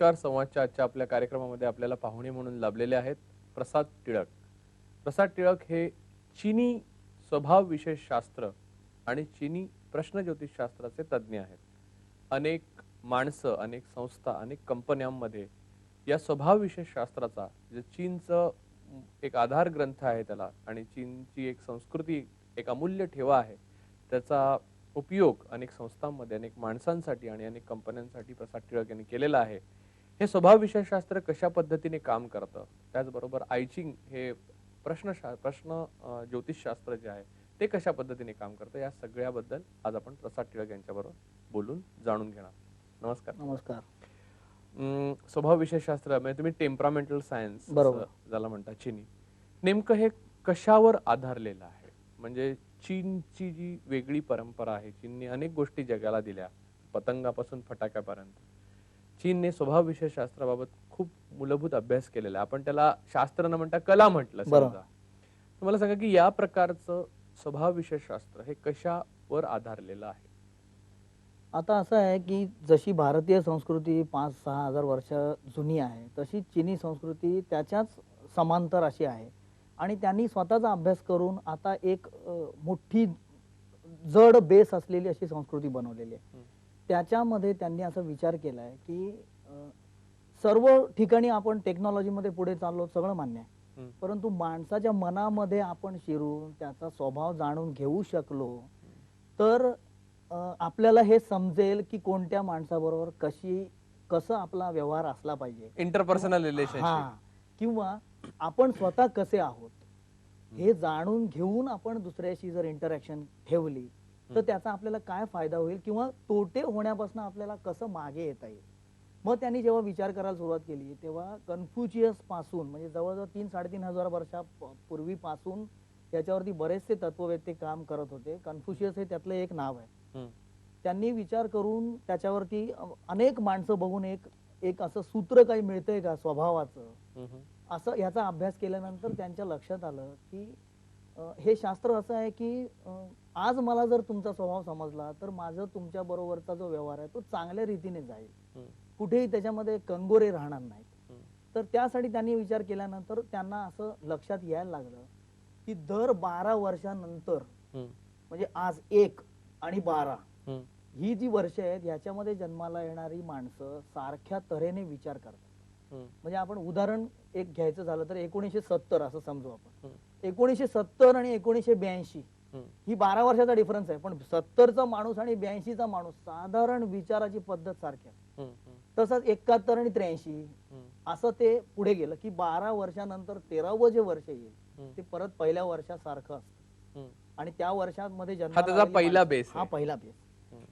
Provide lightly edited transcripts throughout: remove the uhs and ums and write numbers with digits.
नमस्कार. संवादच्या आजच्या आपल्या कार्यक्रमामध्ये आपल्याला पाहुणे म्हणून लाभलेले आहेत प्रसाद टिळक. प्रसाद टिळक हे चीनी स्वभाव विशेष शास्त्र आणि चीनी प्रश्न ज्योतिषशास्त्राचे तज्ज्ञ आहेत. अनेक माणसं, अनेक संस्था, अनेक कंपन्यांमध्ये या स्वभाव विशेष शास्त्राचा जे चीनचं एक आधार ग्रंथ आहे त्याला आणि चीनची एक संस्कृती, एक अमूल्य ठेवा आहे, त्याचा उपयोग अनेक संस्थांमध्ये, अनेक माणसांसाठी आणि अनेक कंपन्यांसाठी प्रसाद टिळक यांनी केलेला आहे. हे स्वभाव विशेषशास्त्र कशा पद्धतीने काम करतं, त्याचबरोबर आयचिंग हे प्रश्न ज्योतिषशास्त्र जे आहे ते कशा पद्धतीने काम करतं, या सगळ्याबद्दल आज आपण प्रसाद टिळक यांच्याबरोबर बोलून जाणून घेणार. नमस्कार. नमस्कार. स्वभाव विशेषशास्त्र म्हणजे तुम्ही टेम्परामेंटल सायन्स ज्याला म्हणता चीनी, नेमकं हे कशावर आधारलेलं आहे? म्हणजे चीनची जी वेगळी परंपरा आहे, चीनने अनेक गोष्टी जगाला दिल्या, पतंगापासून फटाक्यापर्यंत. चीनने स्वभाव विशेषशास्त्राबाबत खूप मूलभूत अभ्यास केलेला आहे. आपण त्याला शास्त्र न म्हणता कला म्हटलं समजा. तुम्हाला सांगा की या प्रकारचं स्वभाव विशेषशास्त्र हे कशावर आधारलेलं आहे? आता असं आहे की जशी भारतीय संस्कृती 5-6 हजार वर्ष जुनी आहे, तशी चीनी संस्कृती त्याच्याच समांतर अशी आहे आणि त्यांनी स्वतःचा अभ्यास करून आता एक मोठी जड बेस असलेली अशी संस्कृती बनवलेली आहे. त्याच्यामध्ये त्यांनी असा विचार केलाय की सर्व ठिकाणी आपण टेक्नॉलॉजीमध्ये पुढे चाललो, सगळं मान्य आहे, परंतु माणसाच्या मनामध्ये आपण शिरून त्याचा स्वभाव जाणून घेऊ शकलो तर आपल्याला हे समजेल की कोणत्या माणसाबरोबर कसं आपला व्यवहार असला पाहिजे, इंटरपर्सनल रिलेशनशिप, किंवा आपण स्वतः कसे आहोत हे जाणून घेऊन आपण दुसऱ्याशी जर इंटरॅक्शन ठेवली तर त्याचा आपल्याला काय फायदा होईल किंवा तोटे होण्यापासून आपल्याला कसं मागे येता येईल. मग त्यांनी जेव्हा विचार करायला सुरुवात केली तेव्हा कन्फ्युशियस पासून, म्हणजे जवळजवळ 3-3.5 हजार वर्षापूर्वीपासून याच्यावरती बरेचसे तत्ववेत्ते काम करत होते. कन्फ्युशियस हे त्यातलं एक नाव आहे. त्यांनी विचार करून त्याच्यावरती अनेक माणसं बघून एक असं सूत्र काही मिळतंय का स्वभावाचं, असं याचा अभ्यास केल्यानंतर त्यांच्या लक्षात आलं की हे शास्त्र असं आहे की आज मला जर तुमचा स्वभाव समजला तर माझं तुमच्या बरोबरचा जो व्यवहार आहे तो चांगल्या रीतीने जाईल, कुठेही त्याच्यामध्ये कंगोरे राहणार नाहीत. तर त्यासाठी त्यांनी विचार केल्यानंतर त्यांना असं लक्षात यायला लागलं की दर 12 वर्षानंतर, म्हणजे आज 1 आणि 12 ही जी वर्ष आहेत याच्यामध्ये जन्माला येणारी माणसं सारख्या तऱ्हेने विचार करतात. म्हणजे आपण उदाहरण एक घ्यायचं झालं तर 1970 असं समजू आपण. 1970 आणि 1982 ही 12 वर्षाचा डिफरन्स आहे, पण 70चा माणूस आणि 82चा माणूस साधारण विचाराची पद्धत सारखी आहे. तसंच 71 आणि 83 असं ते पुढे गेलं की 12 वर्षानंतर 13वं जे वर्ष येईल ते परत पहिल्या वर्षासारखं असतं आणि त्या वर्षामध्ये जन्माला पहिला बेस. हा पहिला बेस.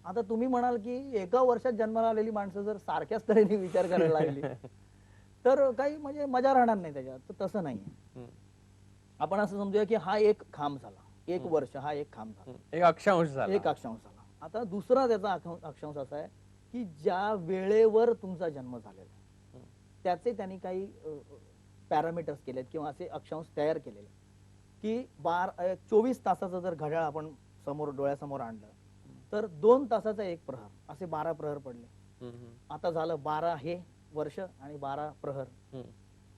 आता तुम्ही म्हणाल की एका वर्षात जन्माला आलेली माणसं जर सारख्याच तऱ्हेने विचार करायला लागली तर काही म्हणजे मजा राहणार नाही त्याच्यात. तर तसं नाहीये. आपण असं समजूया की हा एक खांब झाला, 1 वर्ष हा एक खांब झाला, एक अक्षांश झाला. आता दुसरा त्याचा अक्षांश असा आहे की ज्या वेळेवर तुमचा जन्म झालेला आहे त्याचे त्यांनी काही पॅरामीटर्स केलेत किंवा असे अक्षांश तयार केलेले की 24 तासाचं जर घड्याळ आपण डोळ्यासमोर आणलं तर 2 तासाचा 1 प्रहर, असे 12 प्रहर पडले. आता झालं 12 हे वर्ष आणि 12 प्रहर.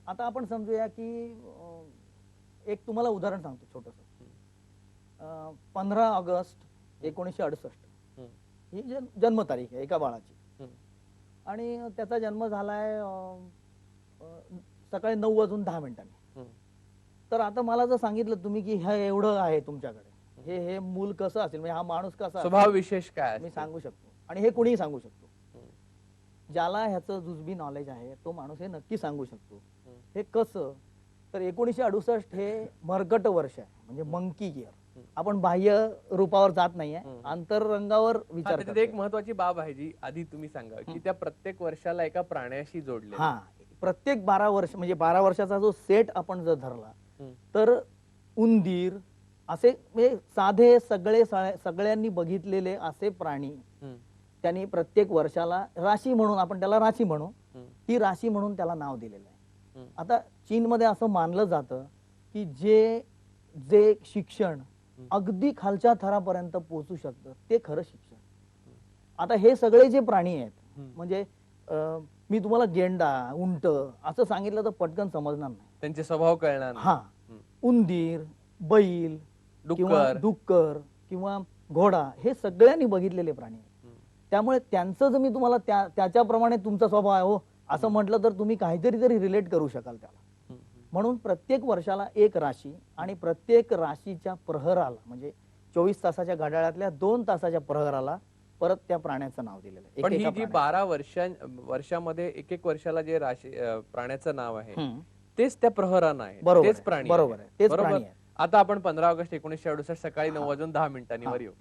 आता आपण समजूया की एक तुम्हाला उदाहरण सांगतो छोटस. 15 ऑगस्ट 1968 ही जन्मतारीख आहे एका बाळाची आणि त्याचा जन्म झालाय सकाळी 9:10. तर आता मला जर सांगितलं तुम्ही की हे एवढं आहे तुमच्याकडे, हे मूल कसं असेल, म्हणजे हा माणूस कसा, स्वभाव विशेष काय, मी सांगू शकतो आणि हे कोणीही सांगू शकतो. ज्याला ह्याचं जुजबी नॉलेज आहे तो माणूस हे नक्की सांगू शकतो. हे कसं, तर 1968 हे मर्कट वर्ष आहे, म्हणजे मंकी इयर. आपण बाह्य रूपावर जात नाहीये, अंतरंगावर विचार करतो. एक महत्वाची बाब आहे जी आधी तुम्ही सांगा की त्या प्रत्येक वर्षाला एका प्राण्याशी जोडले. हा, प्रत्येक 12 वर्ष म्हणजे 12 वर्षाचा जो सेट आपण जर धरला तर उंदीर असे म्हणजे साधे सगळ्यांनी बघितलेले असे प्राणी त्यांनी प्रत्येक वर्षाला राशी म्हणून, आपण त्याला राशी म्हणू, ती राशी म्हणून त्याला नाव दिलेलं आहे. आता चीनमध्ये असं मानलं जातं की जे शिक्षण अगदी खालच्या थरापर्यंत पोहोचू शकतं ते खरं शिक्षण. आता हे सगळे जे प्राणी आहेत म्हणजे मी तुम्हाला गेंडा, उंट असं सांगितलं तर पटकन समजणार नाही. त्यांचे स्वभाव कळणार नाही. हा, उंदीर, बैल किंवा डुक्कर. डुक्कर किंवा घोडा हे सगळ्यांनी बघितलेले प्राणी आहेत. त्यामुळे त्यांचं जर मी तुम्हाला त्याच्याप्रमाणे तुमचा स्वभाव आहे हो असं म्हटलं तर तुम्ही काहीतरी तरी रिलेट करू शकाल त्याला. म्हणून प्रत्येक वर्षाला एक राशी आणि प्रत्येक राशीच्या प्रहराला म्हणजे 24 तासाच्या घड्याळातल्या 2 तासाच्या प्रहराला परत त्या प्राण्याचं नाव दिलेलं आहे. पण ही एकेका जी प्राण्याचं. 12 वर्षामध्ये एक वर्षाला जे राशी प्राण्याचं नाव आहे हम्म. तेच त्या प्रहरानं आहे. बरोबर तेच आहे, प्राणी बरोबर आहे, तेच बरोबर. प्राणी आहे. आता आपण 15 ऑगस्ट 1968 सकाळी 9:10 वर येऊ.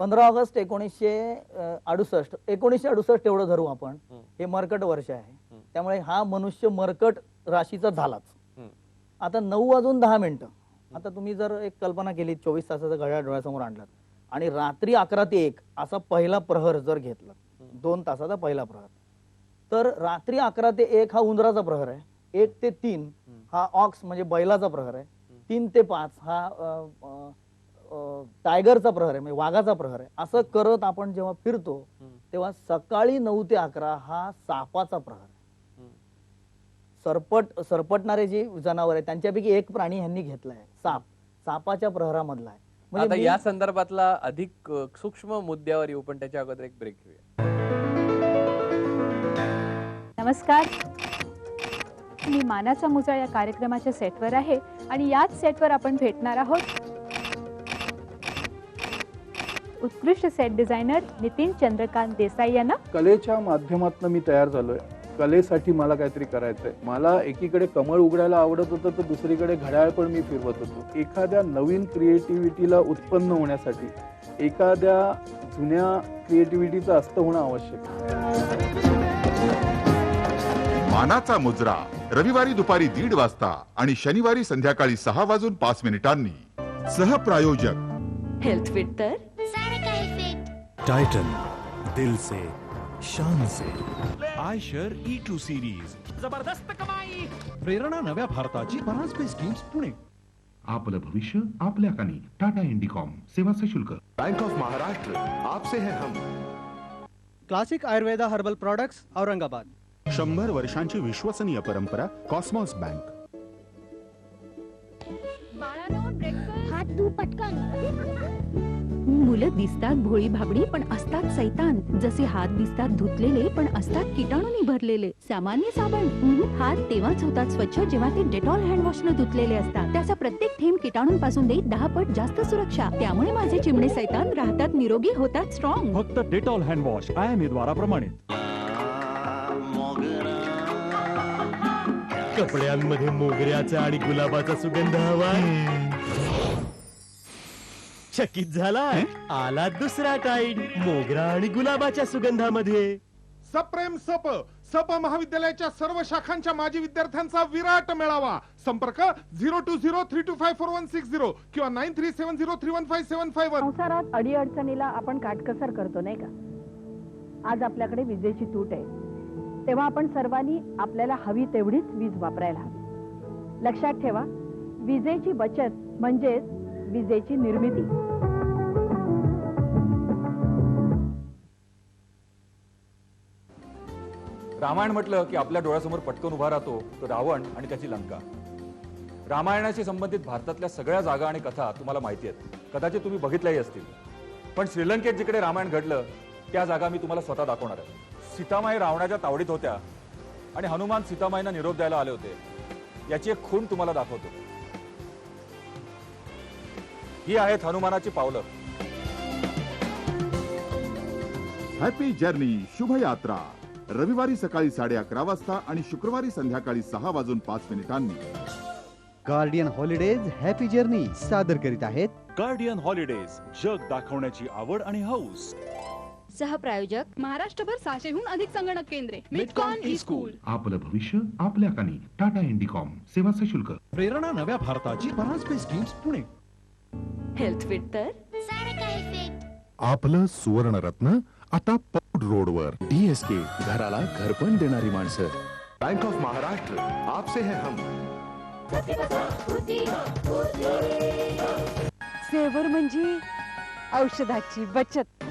15 ऑगस्ट 1968 एवढं धरू आपण. हे मर्कट वर्ष आहे. त्यामुळे हा मनुष्य मर्कट राशीचा झालाच. आता 9:10. आता तुम्ही जर एक कल्पना केली 24 तासाचा घड्याळ डोळ्यासमोर आणलात आणि रात्री 11 ते 1 असा पहिला प्रहर जर घेतला 2 तासाचा पहिला प्रहर, तर रात्री 11 ते 1 हा उंदराचा प्रहर आहे. 1 ते 3 हा ऑक्स म्हणजे बैलाचा प्रहर आहे. 3 ते 5 हा टायगरचा प्रहर आहे म्हणजे वाघाचा प्रहर आहे. असं करत आपण जेव्हा फिरतो तेव्हा सकाळी 9 ते 11 हा सापाचा प्रहर आहे. सरपटणारे जे जनावर आहे त्यांच्यापैकी एक प्राणी ह्यांनी घेतलाय, साप. सापाच्या प्रहरामधला आहे. आता या संदर्भातला अधिक सूक्ष्म मुद्द्यावर येऊ पण त्याच्या अगोदर एक ब्रेक घेऊया. नमस्कार, मी मानाचा मुजरा या कार्यक्रमाच्या सेटवर आहे आणि याच सेटवर आपण भेटणार आहोत उत्कृष्ट सेट डिझायनर नितीन चंद्रकांत देसाई यांना. कलेच्या माध्यमातून मी तयार झालोय. कलेसाठी मला काहीतरी करायचंय. मला एकीकडे कमळ उघडायला आवडत होतं तर दुसरीकडे घड्याळ पण मी फिरवत होतो. एखाद्या नवीन क्रिएटिव्हिटीला उत्पन्न होण्यासाठी एखाद्या जुन्या क्रिएटिव्हिटीचं अस्त होणं आवश्यक आहे. मानाचा मुजरा रविवारी दुपारी 1:30 वाजता आणि शनिवारी संध्याकाळी 6:05 सहप्रायोजक हेल्थ फिट तर टाइटन, दिल से शान से. आयशर E2 सिरीज, जबरदस्त कमाई. प्रेरणा नव्या भारताची परांजपे स्कीम्स पुणे. आपलं भविष्य आपल्या कानी. टाटा इंडिकॉम, सेवा सशुल्क. बैंक ऑफ महाराष्ट्र, आपसे है हम. Classic Ayurveda herbal products, Aurangabad. 100 वर्षांची विश्वसनीय परंपरा, कॉस्मॉस बँक. हात धू पटकन. मुलं दिसतात भोळी भाबडी पण असतात सैतान. जसे हात दिसतात धुतलेले पण असतात किटाणूंनी भरलेले. सामान्य साबण हात तेव्हाच होतात स्वच्छ जेव्हा ते डेटॉल हँड वॉशने धुतलेले असतात. त्याचा प्रत्येक थेंब किटाणूंपासून देत 10 पट जास्त सुरक्षा. त्यामुळे माझे चिमणे सैतान राहतात निरोगी, होतात स्ट्रॉंग. फक्त डेटॉल हँड वॉश IMA द्वारा प्रमाणित. कपड्यांमध्ये मोगऱ्याचा आणि गुलाबाचा सुगंध हवा. चकित झालाय, आला दुसरा टाईड मोगरा आणि गुलाबाच्या सुगंधामध्ये. सप्रेम सप महाविद्यालयाच्या सर्व शाखांच्या माजी विद्यार्थ्यांचा विराट मेळावा. संपर्क 0203254160 किंवा 9370315751. संसारात अडीअडचणीला आपण काटकसर करतो नाही का. आज आपल्याकडे विजेची तूट आहे तेव्हा आपण सर्वांनी आपल्याला हवी तेवढीच वीज वापरायला हवी. लक्षात ठेवा, विजेची बचत म्हणजेच विजेची निर्मिती. रामायण म्हटलं की आपल्या डोळ्यासमोर पटकन उभा राहतो तो रावण आणि त्याची लंका. रामायणाशी संबंधित भारतातल्या सगळ्या जागा आणि कथा तुम्हाला माहिती आहेत, कदाचित तुम्ही बघितल्याही असतील. पण श्रीलंकेत जिकडे रामायण घडलं त्या जागा मी तुम्हाला स्वतः दाखवणार आहे. सीतामाई रावणाच्या तावडीत होत्या आणि हनुमान सीतामाईंना निरोप द्यायला आले होते. याची एक खूण तुम्हाला दाखवतो. ही आहेत हनुमानाची पावलं. हॅपी जर्नी शुभ यात्रा रविवारी सकाळी 11:30 वाजता आणि शुक्रवारी संध्याकाळी 6:05 गार्डियन हॉलिडेज हॅपी जर्नी सादर करीत आहेत. गार्डियन हॉलिडेज, जग दाखवण्याची आवड आणि हौस. सहप्रायोजक महाराष्ट्रभर 600हून अधिक संगणक केंद्रे. मिडकॉन ई-स्कूल. आपलं भविष्य आपल्या कानी. टाटा इंडिकॉम, सेवा सशुल्क. प्रेरणा नव्या भारताची Paranjape schemes Pune. Health fit तर आपलं सुवर्णरत्न आता पौड रोडवर. DSK, घराला घरपण देणारी माणसं. बैंक ऑफ महाराष्ट्र, आपसे है हम. सेवर म्हणजे औषधाची बचत.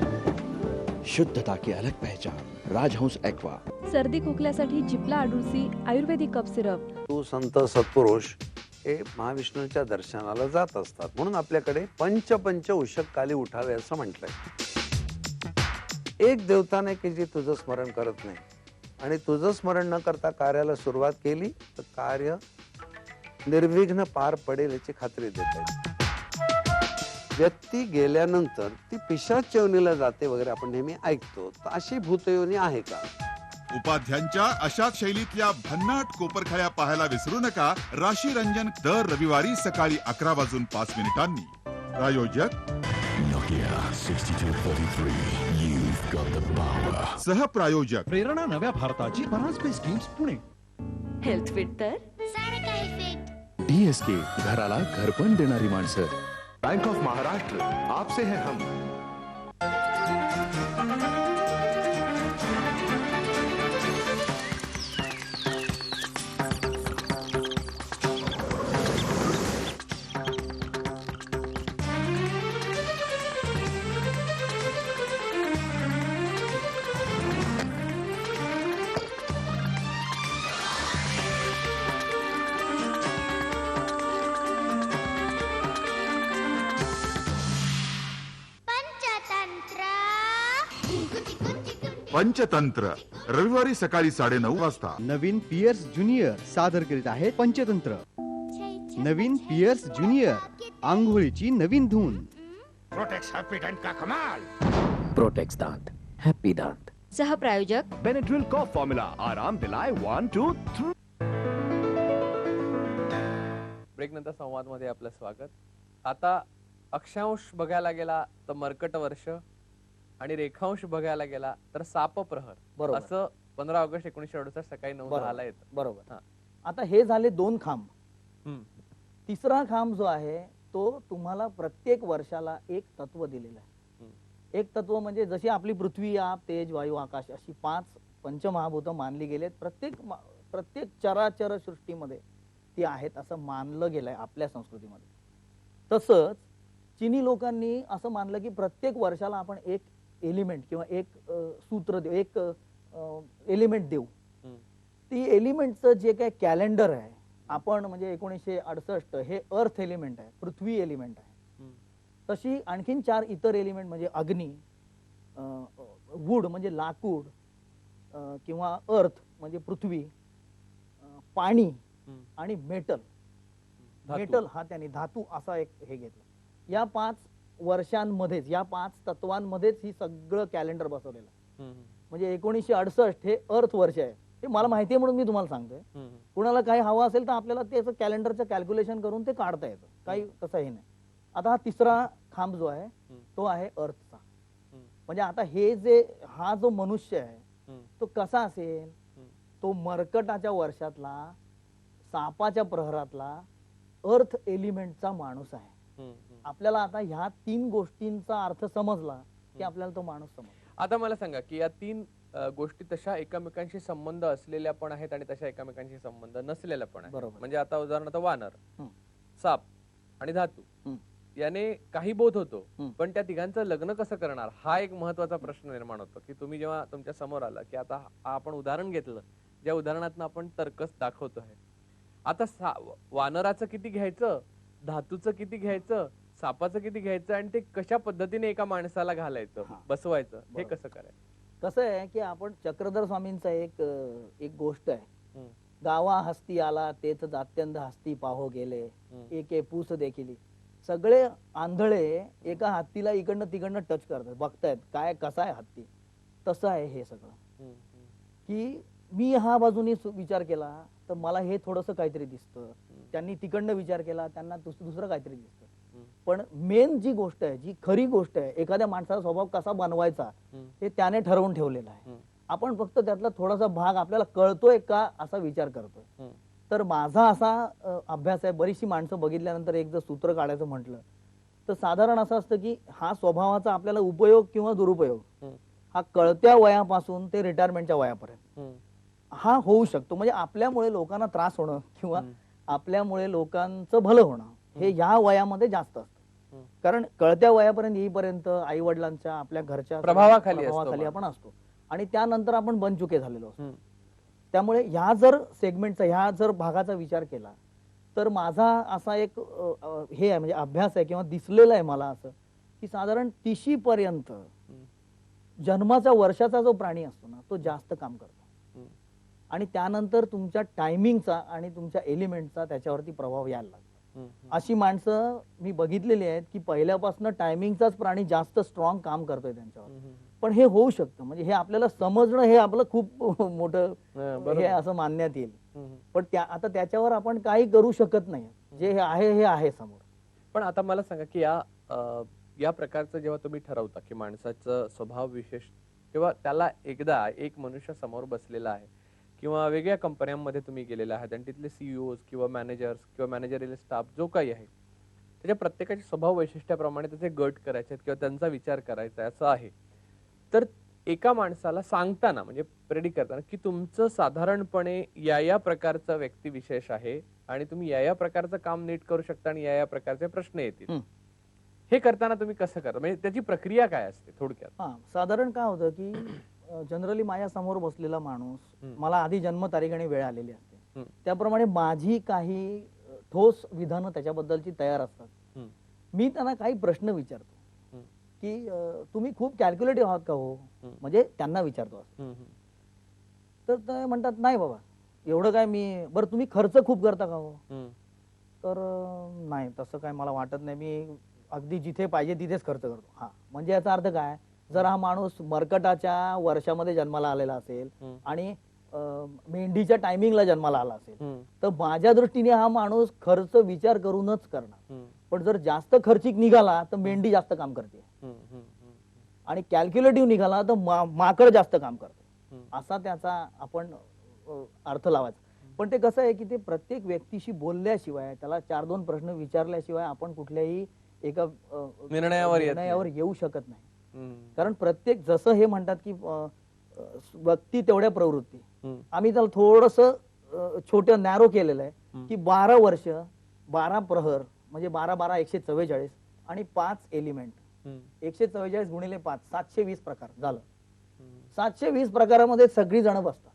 शुद्धता की अलग पहचान, राजहंस एक्वा. सर्दी खोकल्यासाठी जिपला अडुळसी आयुर्वेदिक कफ सिरप. तू संत सत्पुरुष हे महाविष्णूच्या दर्शनाला जात असतात म्हणून आपल्याकडे पंच उषक उठावे असं म्हटलंय. एक देवताने की जी तुझं स्मरण करत नाही आणि तुझं स्मरण न करता कार्याला सुरुवात केली तर कार्य निर्विघ्न पार पडेल याची खात्री देत आहे. व्यक्ती गेल्यानंतर ती पिशाच चेवणीला जाते वगैरे आपण नेहमी ऐकतो, तर अशी भूतयोनी आहे का? उपाध्यांच्या अशाच शैलीतल्या भन्नाट कोपरखळ्या पाहायला विसरू नका. राशी रंजन दर रविवारी सकाळी 11:05 प्रायोजक Nokia 6233. You've got the power. सहप्रायोजक प्रेरणा नव्या भारताची Paranjape schemes Pune. Health fit तर DSK घराला घरपण देणारी माणसं. बैंक ऑफ महाराष्ट्र आपसे है हम. पंचतंत्र रविवारी सकाळी 9:30 नवीन पियर्स ज्युनियर सादर करीत आहेत पंचतंत्र. नवीन पियर्स ज्युनियर आंघोळीची नवीन धून. प्रोटेक्स हॅपी डंट का कमाल. प्रोटेक्स दांत हॅपी दांत. सहप्रायोजक बेनेड्रिल कॉफ फॉर्म्युला आराम दिलाय 1 2 3. ब्रेक नंतर संवाद मध्ये आपलं स्वागत. आता अक्षांश बघायला गेला तर मर्कट वर्ष आणि रेखांश बघायला गेला तर साप प्रहर. बरोबर. असं 15 ऑगस्ट 1968 सकाळी 9:10 येतं. बरोबर. हा. आता हे झाले 2 खांब. हम्म. तिसरा खांब जो आहे तो तुम्हाला प्रत्येक वर्षाला एक तत्व दिलेलं आहे. एक तत्व म्हणजे जशी आपली पृथ्वी, आप, तेज, वायू, आकाश अशी 5 पंचमहाभूत मानली गेलेत. प्रत्येक चराचर सृष्टीमध्ये ती आहेत असं मानलं गेलंय आपल्या संस्कृतीमध्ये. तसंच चिनी लोकांनी असं मानलं की प्रत्येक वर्षाला आपण एक एलिमेंट किंवा एक सूत्र देऊ, एक एलिमेंट देऊ. ती एलिमेंटचं जे काही कॅलेंडर आहे आपण म्हणजे 1968 हे अर्थ एलिमेंट आहे, पृथ्वी एलिमेंट आहे. तशी आणखीन 4 इतर एलिमेंट म्हणजे अग्नी, वूड म्हणजे लाकूड किंवा अर्थ म्हणजे पृथ्वी, पाणी आणि मेटल. मेटल हा त्यांनी धातू असा एक हे घेतला. या 5 वर्षांमध्येच या 5 तत्वांमध्येच ही सगळं कॅलेंडर बसवलेलं आहे. म्हणजे 1968 हे अर्थ वर्ष आहे. हे मला माहिती आहे म्हणून मी तुम्हाला सांगतोय. कुणाला काही हवं असेल तर आपल्याला त्याचं कॅलेंडरचं कॅल्क्युलेशन करून ते काढता येतं. काही तसं हे नाही. आता हा तिसरा खांब जो आहे तो आहे अर्थचा. म्हणजे आता हा जो मनुष्य आहे तो कसा असेल, तो मर्कटाच्या वर्षातला सापाच्या प्रहरातला अर्थ एलिमेंटचा माणूस आहे. आपल्याला आता ह्या 3 गोष्टींचा अर्थ समजला की आपल्याला तो माणूस समजला. आता मला सांगा की या 3 गोष्टी तशा एकमेकांशी संबंध असलेल्या पण आहेत आणि तशा एकमेकांशी संबंध नसलेल्या पण आहेत. म्हणजे आता उदाहरणार्थ वानर, साप आणि धातू याने काही बोध होतो, पण त्या तिघांचं लग्न कसं करणार हा एक महत्वाचा प्रश्न निर्माण होतो. की तुम्ही जेव्हा तुमच्या समोर आला की आता आपण उदाहरण घेतलं, ज्या उदाहरणातून आपण तर्कच दाखवतो आहे. आता वानराचं किती घ्यायचं, धातूचं किती घ्यायचं, सापाचं किती घ्यायचं आणि ते कशा पद्धतीने एका माणसाला घालायचं, बसवायचं, हे कसं करायचं? कसं आहे की आपण चक्रधर स्वामींचा एक गोष्ट आहे. गावा हस्ती आला तेच जात्यंध हस्ती पाहो गेले, एके पूस देखील. सगळे आंधळे एका हत्तीला इकडनं तिकडनं टच करतात, बघतायत काय कसा आहे हत्ती. तसं आहे हे सगळं. की मी हा बाजूने विचार केला तर मला हे थोडंसं काहीतरी दिसतं, त्यांनी तिकडनं विचार केला त्यांना दुसरं काहीतरी दिसतं. पण मेन जी गोष्ट आहे, जी खरी गोष्ट आहे, एखाद्या माणसाचा स्वभाव कसा बनवायचा हे त्याने ठरवून ठेवलेलं आहे. आपण फक्त त्यातला थोडासा भाग आपल्याला कळतोय का असा विचार करतोय. तर माझा असा अभ्यास आहे, बरीचशी माणसं बघितल्यानंतर एक जर सूत्र काढायचं म्हटलं तर साधारण असं असतं की हा स्वभावाचा आपल्याला उपयोग किंवा दुरुपयोग हा कळत्या वयापासून ते रिटायरमेंटच्या वयापर्यंत हा होऊ शकतो. म्हणजे आपल्यामुळे लोकांना त्रास होणं किंवा आपल्यामुळे लोकांचं भलं होणं हे या वयामध्ये जास्त असतं. कारण कळत्या वयापर्यंत येईपर्यंत आई वडिलांच्या आपल्या घरच्या प्रभावाखाली आपण असतो. आणि त्यानंतर आपण बनचुके झालेलो असतो. त्यामुळे ह्या जर सेगमेंटचा, ह्या जर भागाचा विचार केला तर माझा असा एक हे आहे, म्हणजे अभ्यास आहे किंवा दिसलेला आहे मला असं, की साधारण 30 पर्यंत जन्माच्या वर्षाचा जो प्राणी असतो ना तो जास्त काम करतो आणि त्यानंतर तुमच्या टायमिंगचा आणि तुमच्या एलिमेंटचा त्याच्यावरती प्रभाव यायला लागतो. अशी माणसं मी बघितलेली आहेत की पहिल्यापासून टायमिंगचाच प्राणी जास्त स्ट्रॉंग काम करतोय त्यांच्यावर. पण हे होऊ शकतं, म्हणजे हे आपल्याला समजणं हे आपलं खूप मोठं हे असं मानण्यात येईल. पण आता त्याच्यावर आपण काही करू शकत नाही, जे हे आहे समोर. पण आता मला सांगा की या प्रकारचं जेव्हा तुम्ही ठरवता की माणसाचं स्वभाव विशेष, तेव्हा त्याला एकदा एक मनुष्य समोर बसलेला आहे किंवा वेगळ्या कंपन्यांमध्ये तुम्ही गेलेला आहात आणि तिथले सीईओज किंवा मॅनेजर्स किंवा मॅनेजरियल स्टाफ जो काही आहे त्याच्या प्रत्येकाच्या स्वभाव वैशिष्ट्याप्रमाणे त्याचे गट करायचे आहेत किंवा त्यांचा विचार करायचा आहे असं आहे. तर एका माणसाला सांगताना म्हणजे प्रेडिक्ट करताना की तुमचं साधारणपणे या प्रकारचा व्यक्तिविशेष आहे आणि तुम्ही या प्रकारचं काम नीट करू शकता आणि या प्रकारचे प्रश्न येतील, हे करताना तुम्ही कसं करता, म्हणजे त्याची प्रक्रिया काय असते थोडक्यात? साधारण काय होतं की जनरली माझ्या समोर बसलेला माणूस मला आधी जन्मतारीख आणि वेळ आलेली असते, त्याप्रमाणे माझी काही ठोस विधानं त्याच्याबद्दलची तयार असतात. मी त्यांना काही प्रश्न विचारतो की तुम्ही खूप कॅल्क्युलेटिव्ह आहात का हो, म्हणजे त्यांना विचारतो असं. तर ते म्हणतात नाही बाबा एवढं काय मी, बरं तुम्ही खर्च खूप करता का हो, तर नाही तसं काय मला वाटत नाही, मी अगदी जिथे पाहिजे तिथेच खर्च करतो. म्हणजे याचा अर्थ काय, जर हा माणूस मर्कटाच्या वर्षामध्ये जन्माला आलेला असेल आणि मेंढीच्या टायमिंगला जन्माला आला असेल तर माझ्या दृष्टीने हा माणूस खर्च विचार करूनच करणार. पण जर जास्त खर्चिक निघाला तर मेंढी जास्त काम करते आणि कॅल्क्युलेटिव्ह निघाला तर माकड जास्त काम करते, असा त्याचा आपण अर्थ लावायचा. पण ते कसं आहे की ते प्रत्येक व्यक्तीशी बोलल्याशिवाय, त्याला 4-2 प्रश्न विचारल्याशिवाय आपण कुठल्याही एका निर्णयावर येऊ शकत नाही. कारण प्रत्येक, जसं हे म्हणतात की व्यक्ती तेवढ्या प्रवृत्ती, आम्ही त्याला थोडस छोटं नॅरो केलेलं आहे की 12 वर्ष 12 प्रहर म्हणजे 12-12 144 आणि 5 एलिमेंट 144 गुणिले 5 720 प्रकार झालं. 720 प्रकारामध्ये सगळी जण बसतात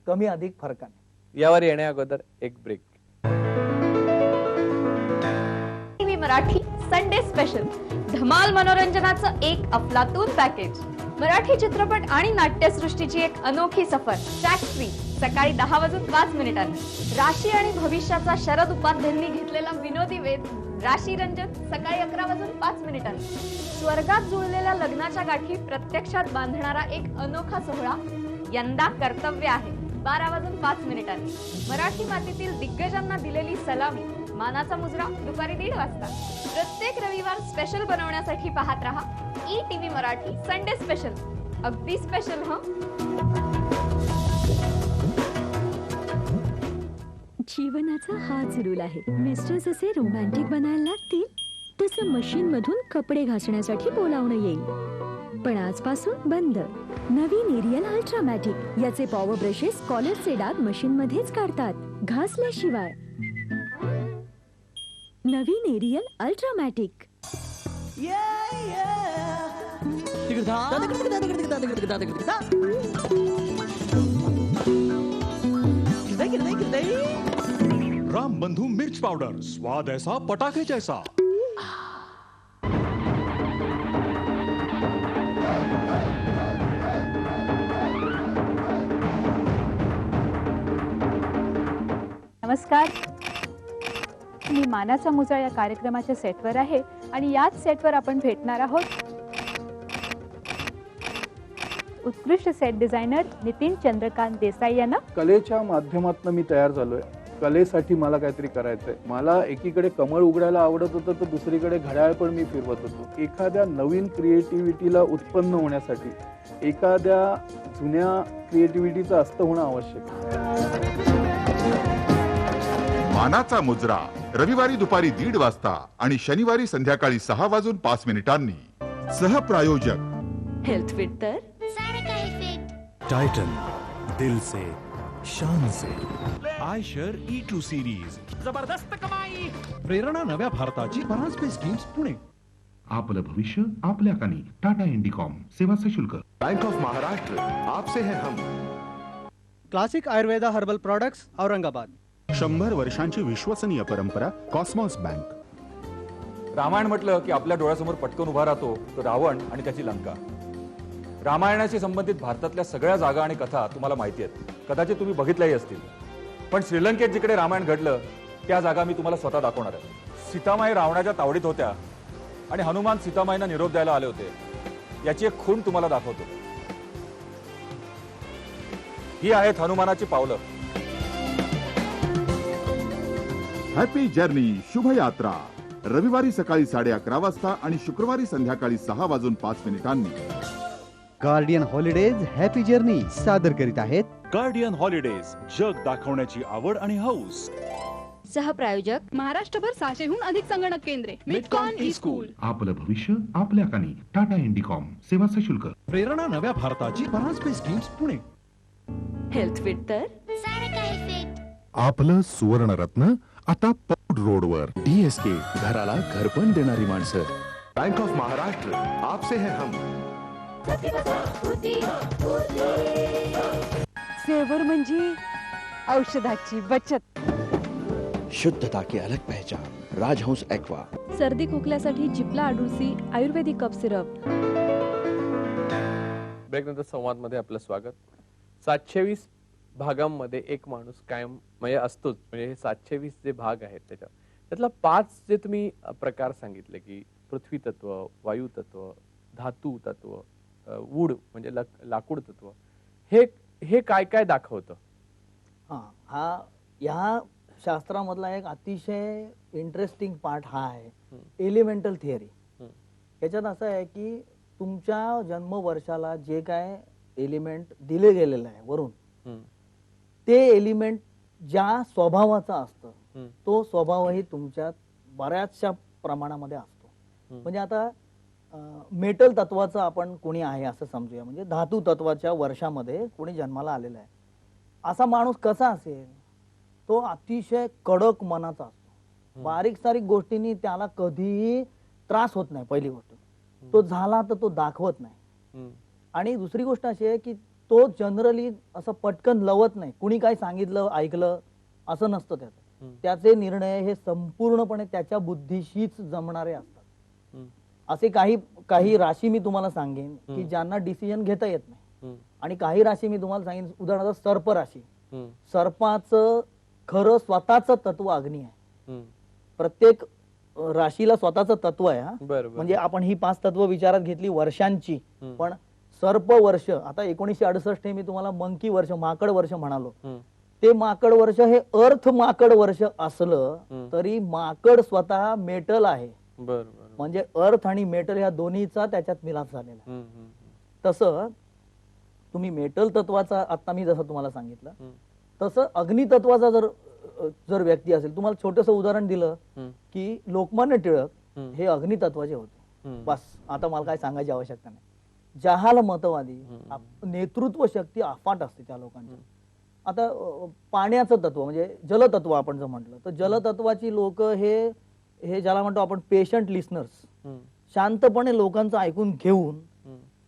कमी अधिक फरकाने. यावर येण्या अगोदर एक break. TV Marathi Sunday special, धमाल मनोरंजनाचं एक अफलातून पॅकेज. मराठी चित्रपट आणि नाट्यसृष्टीची एक अनोखी सफर. टॅक्स फ्री सकाळी 10:05 राशी आणि भविष्याचा शरद उपाध्यांनी घेतलेला विनोदी वेध राशी रंजन सकाळी 11:05. स्वर्गात जुळलेल्या लग्नाच्या गाठी प्रत्यक्षात बांधणारा एक अनोखा सोहळा यंदा कर्तव्य आहे 12:05. मराठी मातीतील दिग्गजांना दिलेली सलामी, मानाचा मुजरा दुपारी 1:30 वाजता. प्रत्येक रविवार स्पेशल बनवण्यासाठी पाहत रहा ETV मराठी संडे स्पेशल. अगदी स्पेशल जीवनाचा हाच रूल आहे. मिस्टर जसे रोमॅन्टिक बनायला लागतील तसं मशीन मधून कपडे घासण्यासाठी बोलावणं येईल. पण आजपासून बंद. नवीन एरियल अल्ट्रामॅटिक याचे पॉवर ब्रशेस कॉलरचे डाग मशीन मध्येच काढतात, घासल्याशिवाय. नवीन एरियल अल्ट्रामॅटिक. राम बंधू मिर्च पाउडर, स्वाद ऐसा पटाखे जैसा. नमस्कार, मी मानाचा मुजरा या कार्यक्रमाच्या सेटवर आहे आणि याच सेटवर आपण भेटणार आहोत उत्कृष्ट सेट डिझायनर नितीन चंद्रकांत देसाई यांना. कलेच्या माध्यमातून मी तयार झालोय. कलेसाठी मला काहीतरी करायचंय. मला एकीकडे कमळ उघडायला आवडत होतं तर दुसरीकडे घड्याळ पण मी फिरवत होतो. एखाद्या नवीन क्रिएटिव्हिटीला उत्पन्न होण्यासाठी एखाद्या जुन्या क्रिएटिव्हिटीचं अस्त होणं आवश्यक. मानाचा मुजरा रविवारी दुपारी 1:30 वाजता आणि शनिवारी संध्याकाळी 6:05 सहप्रायोजक हेल्थ फिट तर टाइटन, दिल से शान से. आयशर E2 सिरीज, जबरदस्त कमाई. प्रेरणा नव्या भारताची परांजपे स्कीम्स पुणे. आपलं भविष्य आपल्या कानी. टाटा इंडिकॉम, सेवा सशुल्क. बैंक ऑफ महाराष्ट्र, आपसे है हम. Classic Ayurveda herbal products, Aurangabad. 100 वर्षांची विश्वसनीय परंपरा, कॉस्मॉस बँक. रामायण म्हटलं की आपल्या डोळ्यासमोर पटकन उभा राहतो तो रावण आणि त्याची लंका. रामायणाशी संबंधित भारतातल्या सगळ्या जागा आणि कथा तुम्हाला माहिती आहेत, कदाचित तुम्ही बघितल्याही असतील. पण श्रीलंकेत जिकडे रामायण घडलं त्या जागा मी तुम्हाला स्वतः दाखवणार आहे. सीतामाई रावणाच्या तावडीत होत्या आणि हनुमान सीतामाईंना निरोप द्यायला आले होते. याची एक खूण तुम्हाला दाखवतो. ही आहेत हनुमानाची पावलं. हॅपी जर्नी, शुभ यात्रा. रविवारी सकाळी 11:30 वाजता आणि शुक्रवारी संध्याकाळी 6:05 गार्डियन हॉलिडेज हॅपी जर्नी सादर करीत आहेत. गार्डियन हॉलिडेज, जग दाखवण्याची आवड आणि हौस. सहप्रायोजक महाराष्ट्रभर 600हून अधिक संगणक केंद्रे, मिडकॉन ई स्कूल. आपलं भविष्य आपल्या कानी. टाटा इंडिकॉम, सेवा सशुल्क. प्रेरणा नव्या भारताची Paranjape schemes, Pune. Health fit तर आपलं सुवर्णरत्न आता पौड रोडवर. DSK, घराला घरपण देणारी माणसं. बैंक ऑफ महाराष्ट्र, आपसे है हम. सेवर म्हणजे औषधाची बचत. शुद्धता की अलग पहचान, राजहंस एक्वा. सर्दी खोकल्यासाठी जिपला अडुसी आयुर्वेदिक कप सिरप. ब्रेकनंतर संवाद मध्ये आपलं स्वागत. 720 भागांमध्ये एक माणूस कायम म्हणजे असतोच. म्हणजे हे 720 जे भाग आहेत त्यातला 5 जे तुम्ही प्रकार सांगितले की पृथ्वी तत्व, वायू तत्व, धातू तत्व, वूड म्हणजे लाकूड तत्व, हे काय काय दाखवतं? हा या शास्त्रामधला एक अतिशय इंटरेस्टिंग पार्ट हा आहे, एलिमेंटल थिअरी. याच्यात असं आहे की तुमच्या जन्मवर्षाला जे काय एलिमेंट दिले गेलेलं आहे वरून, ते एलिमेंट ज्या स्वभावाचा असतं तो स्वभावही तुमच्यात बऱ्याचशा प्रमाणामध्ये असतो. म्हणजे आता मेटल तत्वाचं आपण कोणी आहे असं समजूया, म्हणजे धातू तत्वाच्या वर्षामध्ये कोणी जन्माला आलेला आहे, असा माणूस कसा असेल? तो अतिशय कडक मनाचा असतो. बारीक सारीक गोष्टींनी त्याला कधीही त्रास होत नाही. पहिली गोष्ट, तो झाला तर तो दाखवत नाही. आणि दुसरी गोष्ट अशी आहे की तो जनरली असं पटकन लवत नाही. कुणी काय सांगितलं ऐकलं असं नसतं त्याचं. त्याचे निर्णय हे संपूर्णपणे त्याच्या बुद्धीशीच जमणारे असतात. असे काही राशी मी तुम्हाला सांगेन की ज्यांना डिसिजन घेता येत नाही. आणि काही राशी मी तुम्हाला सांगेन, उदाहरणार्थ सर्प राशी. सर्पाचं खरं स्वतःच तत्व अग्नी आहे. प्रत्येक राशीला स्वतःच तत्व आहे. म्हणजे आपण ही 5 तत्व विचारात घेतली वर्षांची, पण सर्प वर्ष, आता 1968 हे मी तुम्हाला मंकी वर्ष, माकड वर्ष म्हणालो, ते माकड वर्ष हे अर्थ माकड वर्ष असलं तरी माकड स्वतः मेटल आहे. म्हणजे अर्थ आणि मेटल या दोन्हीचा त्याच्यात मिलाप झालेला आहे. तसं तुम्ही मेटल तत्वाचा, आता मी जसं तुम्हाला सांगितलं तसं अग्नी तत्वाचा जर व्यक्ती असेल, तुम्हाला छोटस उदाहरण दिलं की लोकमान्य टिळक हे अग्नी तत्वाचे होते. बस, आता मला काय सांगायची आवश्यकता नाही. जहाल मतवादी, नेतृत्व शक्ती अफाट असते त्या लोकांची. आता पाण्याचं तत्व म्हणजे जलतत्व आपण जर म्हटलं तर जलतत्वाची लोक हे ज्याला म्हणतो आपण पेशंट लिसनर्स, शांतपणे लोकांचं ऐकून घेऊन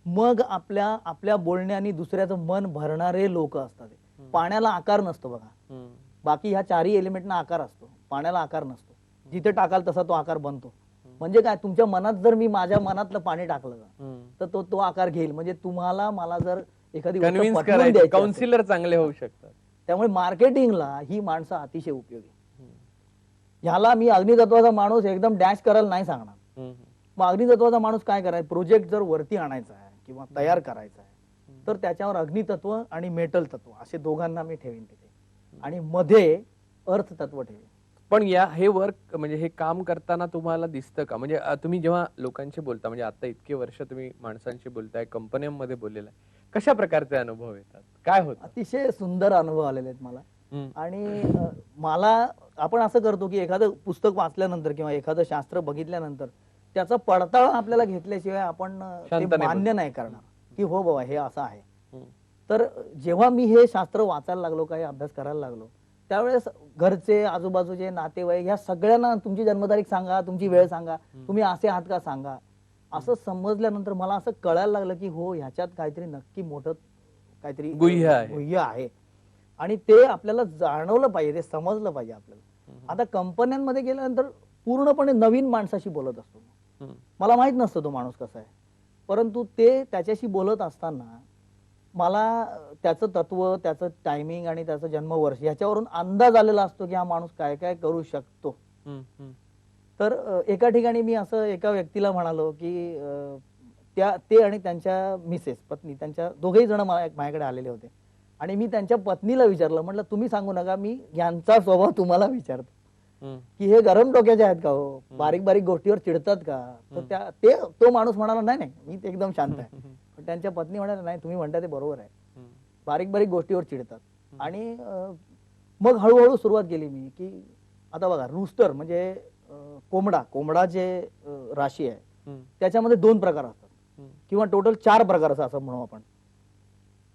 मग आपल्या बोलण्याने दुसऱ्याचं मन भरणारे लोक असतात. पाण्याला आकार नसतो बघा, बाकी ह्या 4ही एलिमेंटना आकार असतो, पाण्याला आकार नसतो. जिथे टाकाल तसा तो आकार बनतो. म्हणजे काय, तुमच्या मनात जर मी माझ्या मनातलं पाणी टाकलं तर तो आकार घेईल. म्हणजे तुम्हाला मला जर एखादी काउन्सिलर चांगले होऊ शकतात. त्यामुळे मार्केटिंगला ही माणसं अतिशय उपयोगी. ह्याला मी अग्नितत्वाचा माणूस एकदम डॅश करायला नाही सांगणार. मग अग्नितत्वाचा माणूस काय करायचा, प्रोजेक्ट जर वरती आणायचा आहे किंवा तयार करायचा आहे तर त्याच्यावर अग्नितत्व आणि मेटल तत्व असे दोघांना मी ठेवीन तिथे, आणि मध्ये अर्थ तत्व ठेवीन. पण हे वर्क म्हणजे हे काम करताना तुम्हाला दिसतं का? म्हणजे तुम्ही जेव्हा लोकांशी बोलता, म्हणजे आता इतके वर्ष तुम्ही माणसांशी बोलताय, कंपन्यांमध्ये बोललेला आहे, कशा प्रकारचे अनुभव येतात, काय होतं? अतिशय सुंदर अनुभव आलेले आहेत मला. आणि मला, आपण असं करतो की एखादं पुस्तक वाचल्यानंतर किंवा एखादं शास्त्र बघितल्यानंतर त्याचा पडताळा आपल्याला घेतल्याशिवाय आपण ते मान्य नाही करणार की हो बाबा हे असं आहे. तर जेव्हा मी हे शास्त्र वाचायला लागलो, काही अभ्यास करायला लागलो, त्यावेळेस घरचे, आजूबाजूचे नातेवाईक ह्या सगळ्यांना तुमची जन्मतारीख सांगा, तुमची वेळ सांगा, तुम्ही असे आहात का सांगा, असं समजल्यानंतर मला असं कळायला लागलं की हो ह्याच्यात काहीतरी नक्की मोठं काहीतरी गुह्य आहे आणि ते आपल्याला जाणवलं पाहिजे, ते समजलं पाहिजे आपल्याला. आता कंपन्यांमध्ये गेल्यानंतर पूर्णपणे नवीन माणसाशी बोलत असतो. मला माहित नसतं तो माणूस कसा आहे, परंतु ते त्याच्याशी बोलत असताना मला त्याचं तत्व, त्याचं टायमिंग आणि त्याचं जन्मवर्ष याच्यावरून अंदाज आलेला असतो की हा माणूस काय काय करू शकतो. तर एका ठिकाणी मी असं एका व्यक्तीला म्हणालो की ते आणि त्यांच्या मिसेस पत्नी, त्यांच्या दोघेही जण माझ्याकडे आलेले होते आणि मी त्यांच्या पत्नीला विचारलं, म्हटलं तुम्ही सांगू नका, मी यांचा स्वभाव तुम्हाला विचारतो की हे गरम डोक्याचे आहेत का हो, बारीक बारीक गोष्टीवर चिडतात का. तर तो माणूस म्हणाला नाही नाही मी एकदम शांत आहे. पण त्यांच्या पत्नी म्हणाल्या नाही तुम्ही म्हणता ते बरोबर आहे, बारीक बारीक गोष्टीवर चिडतात. आणि मग हळूहळू सुरुवात केली मी की आता बघा रूस्टर म्हणजे कोंबडा जे राशी आहे त्याच्यामध्ये 2 प्रकार असतात किंवा टोटल 4 प्रकार असं म्हणू आपण,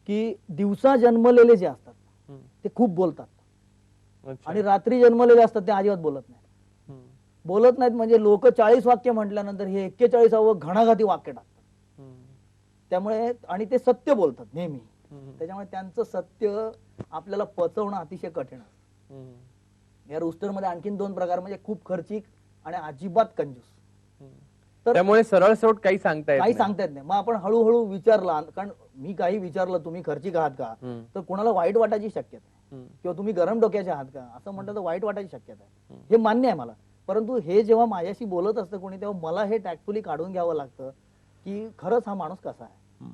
की दिवसा जन्मलेले जे असतात ते खूप बोलतात आणि रात्री जन्मलेले असतात ते अजिबात बोलत नाहीत. म्हणजे लोक 40 वाक्य म्हटल्यानंतर हे 41वे घणाघाती वाक्य टाकतात. त्यामुळे आणि ते सत्य बोलतात नेहमी, त्याच्यामुळे त्यांचं सत्य आपल्याला पचवणं अतिशय कठीण असतं. या रूस्टर मध्ये आणखीन 2 प्रकार म्हणजे खूप खर्चिक आणि अजिबात कंजूस. त्यामुळे सरळ सोट काही सांगता येत नाही. मग आपण हळूहळू विचारला, कारण मी काही विचारलं तुम्ही खर्चिक आहात का, तर कुणाला वाईट वाटायची शक्यता आहे, किंवा तुम्ही गरम डोक्याचे आहात का असं म्हटलं तर वाईट वाटायची शक्यता आहे. हे मान्य आहे मला, परंतु हे जेव्हा माझ्याशी बोलत असतं कोणी तेव्हा मला हे टॅक्टफुली काढून घ्यावं लागतं की खरंच हा माणूस कसा आहे.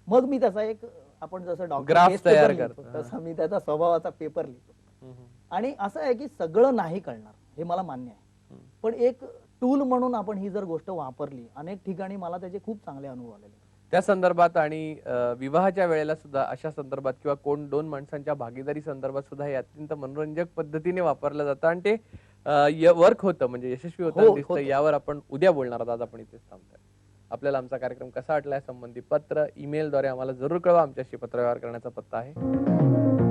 मग मी त्याचा एक आपण जसं डॉक्टर तसा मी त्याचा स्वभावाचा पेपर लिहितो. आणि असं आहे की सगळं नाही कळणार हे मला मान्य आहे, पण एक टूल म्हणून आपण ही जर गोष्ट वापरली, अनेक ठिकाणी मला त्याचे खूप चांगले अनुभव आलेले. त्या संदर्भात आणि विवाहाच्या वेळेला सुद्धा अशा संदर्भात किंवा 2 माणसांच्या भागीदारी संदर्भात सुद्धा हे अत्यंत मनोरंजक पद्धतीने वापरलं जातं आणि ते वर्क होतं, म्हणजे यशस्वी होतं दिसतं. यावर आपण उद्या बोलणार आहोत. आज आपण इथेच थांबतोय. आपल्याला आमचा कार्यक्रम कसा वाटला संबंधी पत्र ईमेलद्वारे आम्हाला जरूर कळवा. आमच्याशी पत्रव्यवहार करण्याचा पत्ता आहे